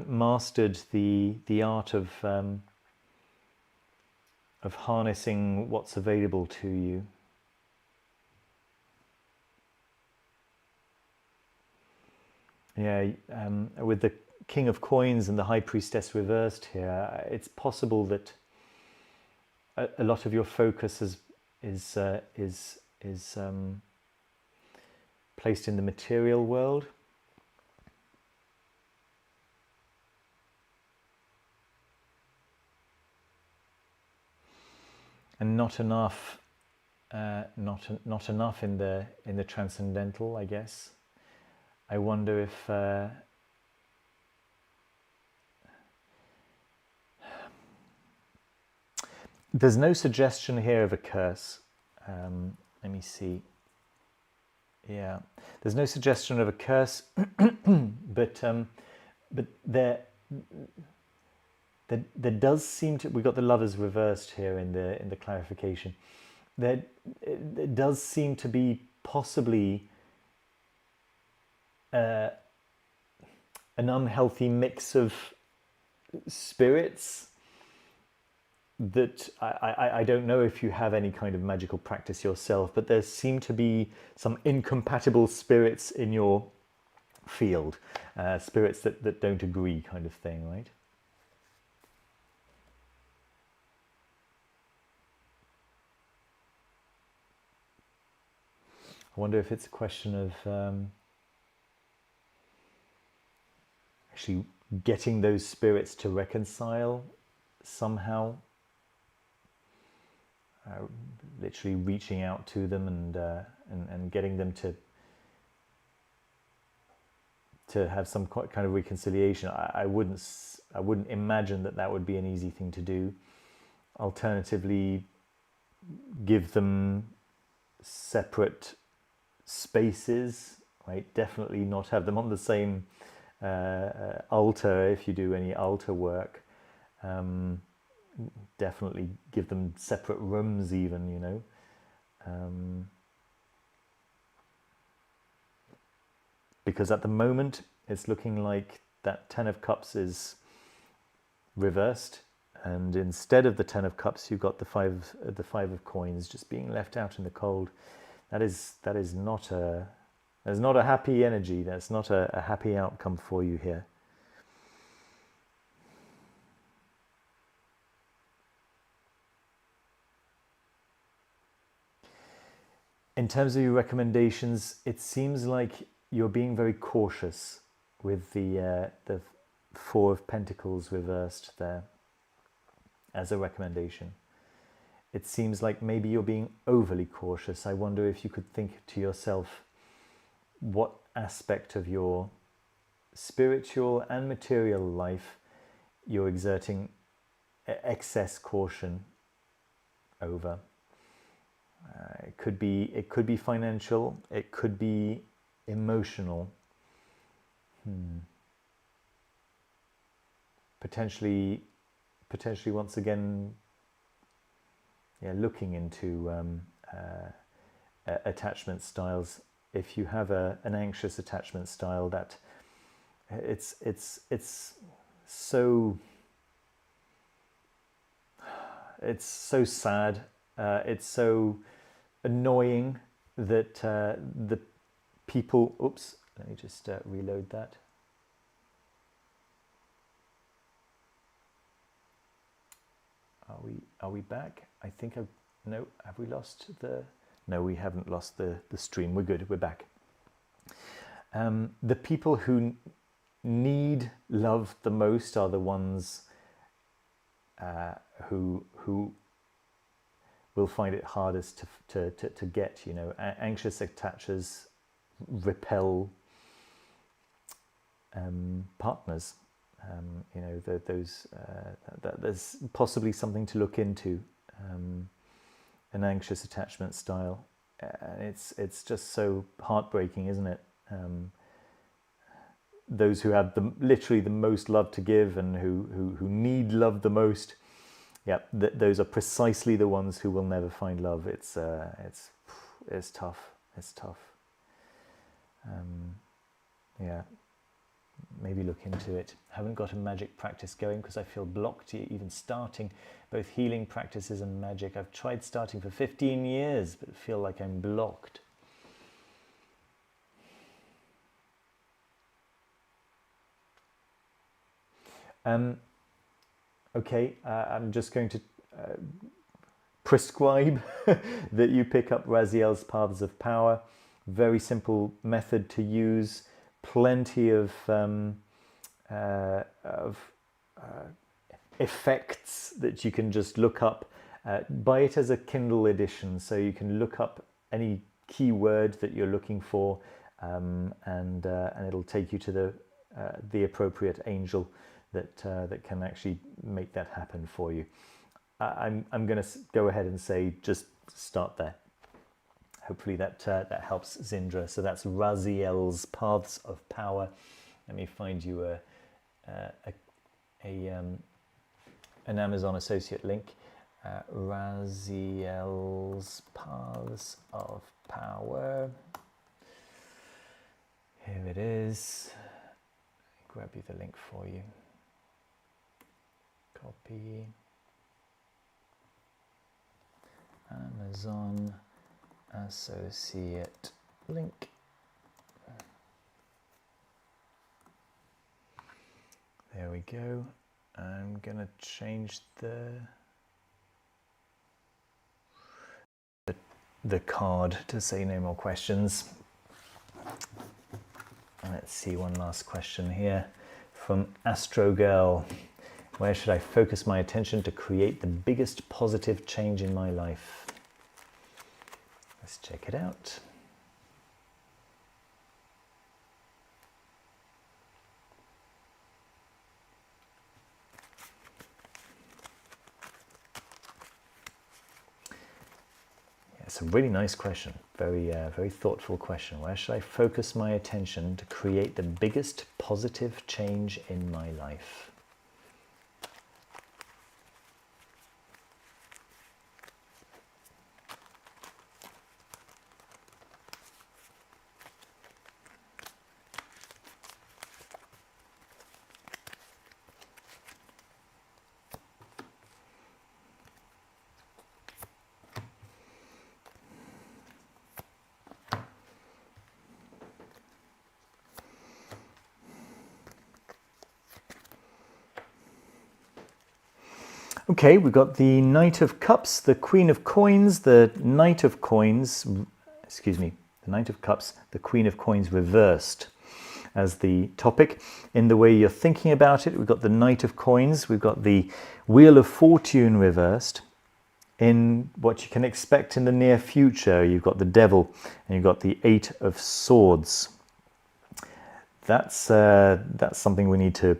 mastered the art of harnessing what's available to you. Yeah, with the King of Coins and the High Priestess reversed here, it's possible that a lot of your focus is placed in the material world. And not enough in the transcendental, I guess. I wonder if there's no suggestion here of a curse. Let me see. Yeah, there's no suggestion of a curse, but there does seem to. We got the Lovers reversed here in the clarification. there it does seem to be possibly an unhealthy mix of spirits that I don't know if you have any kind of magical practice yourself, but there seem to be some incompatible spirits in your field, spirits that don't agree, kind of thing, right? I wonder if it's a question of actually getting those spirits to reconcile somehow, literally reaching out to them and getting them to have some kind of reconciliation. I wouldn't imagine that would be an easy thing to do. Alternatively, give them separate spaces, right? Definitely not have them on the same altar if you do any altar work. Definitely give them separate rooms even, you know. Because at the moment it's looking like that 10 of Cups is reversed, and instead of the 10 of Cups you've got the five of Coins just being left out in the cold. That is not a happy energy. That's not a happy outcome for you here. In terms of your recommendations, it seems like you're being very cautious with the Four of Pentacles reversed there as a recommendation. It seems like maybe you're being overly cautious. I wonder if you could think to yourself what aspect of your spiritual and material life you're exerting excess caution over. It could be financial, it could be emotional, potentially once again, looking into attachment styles. If you have an anxious attachment style, that it's so sad, it's so annoying that the people, oops, let me just reload that. Are we back? I think no, have we lost the, no, we haven't lost the stream. We're good, we're back. The people who need love the most are the ones who will find it hardest to get, you know. Anxious attachers repel partners. You know, there's possibly something to look into, an anxious attachment style. It's just so heartbreaking, isn't it? Those who have literally the most love to give and who need love the most, those are precisely the ones who will never find love. It's tough. It's tough. Maybe look into it. Haven't got a magic practice going because I feel blocked even starting both healing practices and magic. I've tried starting for 15 years but feel like I'm blocked. Okay, I'm just going to prescribe that you pick up Raziel's Paths of Power. Very simple method to use. Plenty of effects that you can just look up. Buy it as a Kindle edition, so you can look up any keyword that you're looking for, and it'll take you to the appropriate angel that can actually make that happen for you. I'm going to go ahead and say just start there. Hopefully that helps, Zindra. So that's Raziel's Paths of Power. Let me find you an Amazon associate link. Raziel's Paths of Power. Here it is. Grab you the link for you. Copy. Amazon associate link. There we go. I'm gonna change the card to say no more questions. Let's see, one last question here from Astro Girl. Where should I focus my attention to create the biggest positive change in my life? Let's check it out. It's a really nice question, very thoughtful question. Where should I focus my attention to create the biggest positive change in my life? Okay, we've got the Knight of Cups, the Queen of Coins, the Knight of Coins, excuse me, the Knight of Cups, the Queen of Coins reversed as the topic. In the way you're thinking about it, we've got the Knight of Coins, we've got the Wheel of Fortune reversed. In what you can expect in the near future, you've got the Devil and you've got the Eight of Swords. That's something we need to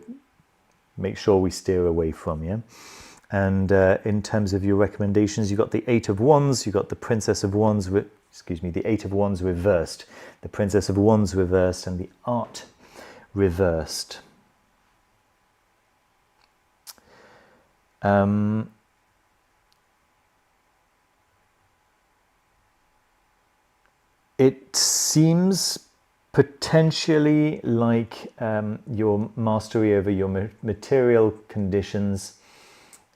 make sure we steer away from, yeah? And in terms of your recommendations, you've got the Eight of Wands, you've got the Princess of Wands, the Eight of Wands reversed, the Princess of Wands reversed, and the Art reversed. It seems potentially like your mastery over your material conditions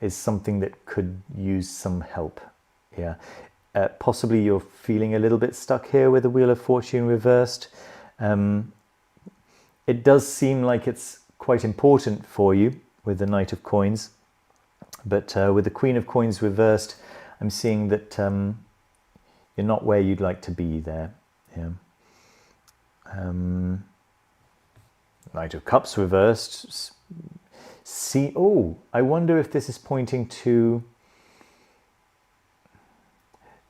is something that could use some help. Yeah, possibly you're feeling a little bit stuck here with the Wheel of Fortune reversed. It does seem like it's quite important for you with the Knight of Coins, but with the Queen of Coins reversed, I'm seeing that you're not where you'd like to be there. Yeah. Knight of Cups reversed. See, oh, I wonder if this is pointing to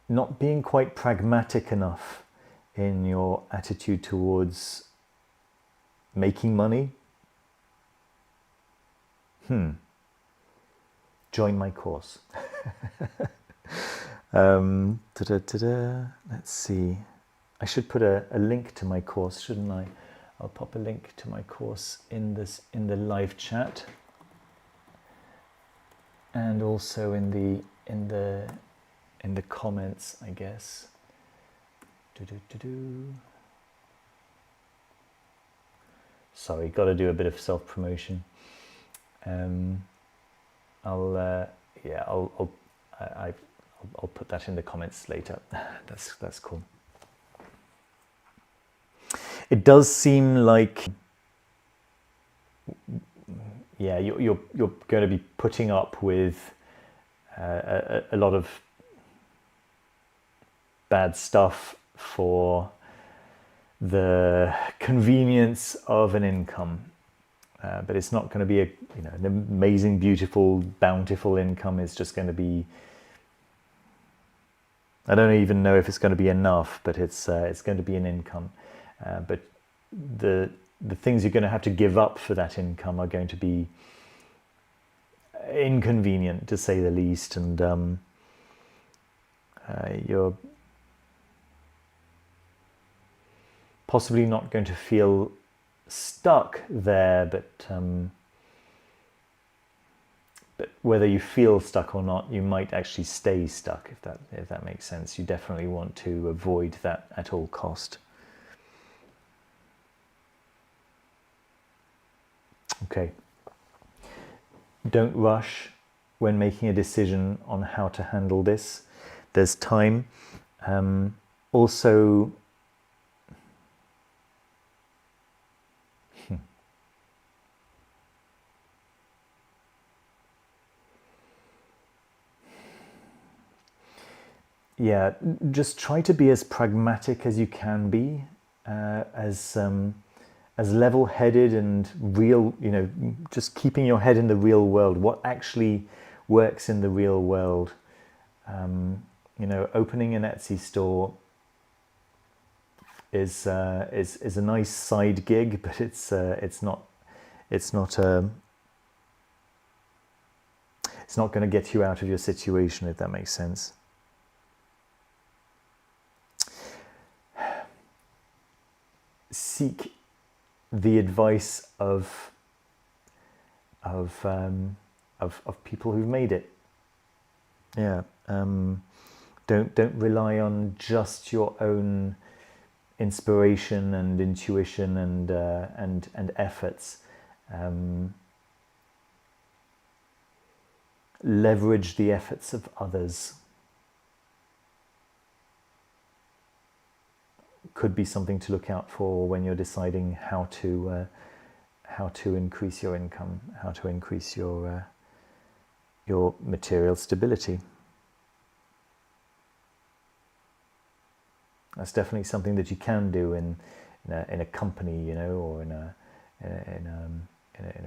not being quite pragmatic enough in your attitude towards making money. Join my course. Let's see. I should put a link to my course, shouldn't I? I'll pop a link to my course in the live chat. And also in the comments, I guess. Sorry, got to do a bit of self-promotion. I'll put that in the comments later. That's cool. It does seem like, yeah, you're going to be putting up with a lot of bad stuff for the convenience of an income, but it's not going to be an amazing, beautiful, bountiful income. It's just going to be, I don't even know if it's going to be enough, but it's going to be an income. But the things you're going to have to give up for that income are going to be inconvenient, to say the least, and you're possibly not going to feel stuck there, but but whether you feel stuck or not, you might actually stay stuck, if that makes sense. You definitely want to avoid that at all cost. Okay. Don't rush when making a decision on how to handle this. There's time. Also, yeah, just try to be as pragmatic as you can be, as level-headed and real, just keeping your head in the real world. What actually works in the real world? Opening an Etsy store is a nice side gig, but it's not going to get you out of your situation, if that makes sense. Seek the advice of people who've made it. Yeah. Don't rely on just your own inspiration and intuition and efforts. Leverage the efforts of others. Could be something to look out for when you're deciding how to increase your income, how to increase your material stability. That's definitely something that you can do in a company, or in a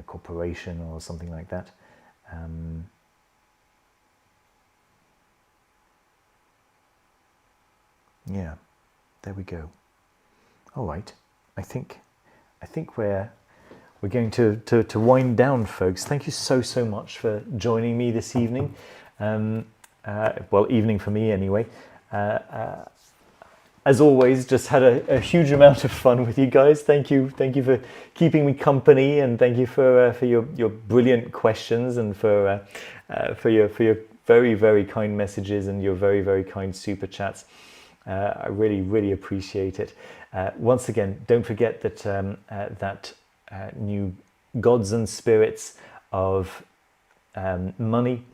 corporation or something like that. Yeah, there we go. All right, I think we're going to wind down, folks. Thank you so much for joining me this evening. Well, evening for me anyway. As always, just had a huge amount of fun with you guys. Thank you for keeping me company, and thank you for your brilliant questions, and for your very, very kind messages and your very, very kind super chats. I really appreciate it. Once again, don't forget that that new Gods and Spirits of Money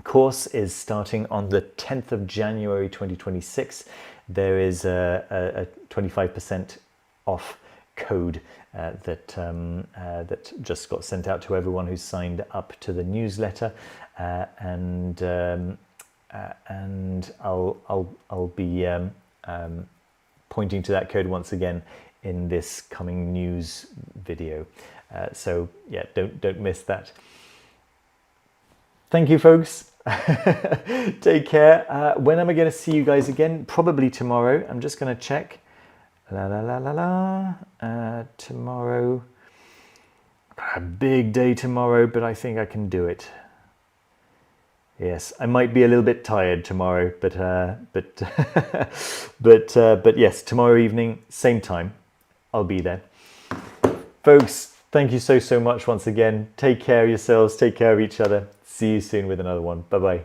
course is starting on the 10th of January 2026. There is a 25% off code that just got sent out to everyone who's signed up to the newsletter, and I'll be pointing to that code once again in this coming news video. So yeah, don't miss that. Thank you, folks. Take care. When am I going to see you guys again? Probably tomorrow. I'm just going to check. Tomorrow. A big day tomorrow, but I think I can do it. Yes, I might be a little bit tired tomorrow, but yes, tomorrow evening, same time, I'll be there. Folks, thank you so much once again. Take care of yourselves. Take care of each other. See you soon with another one. Bye-bye.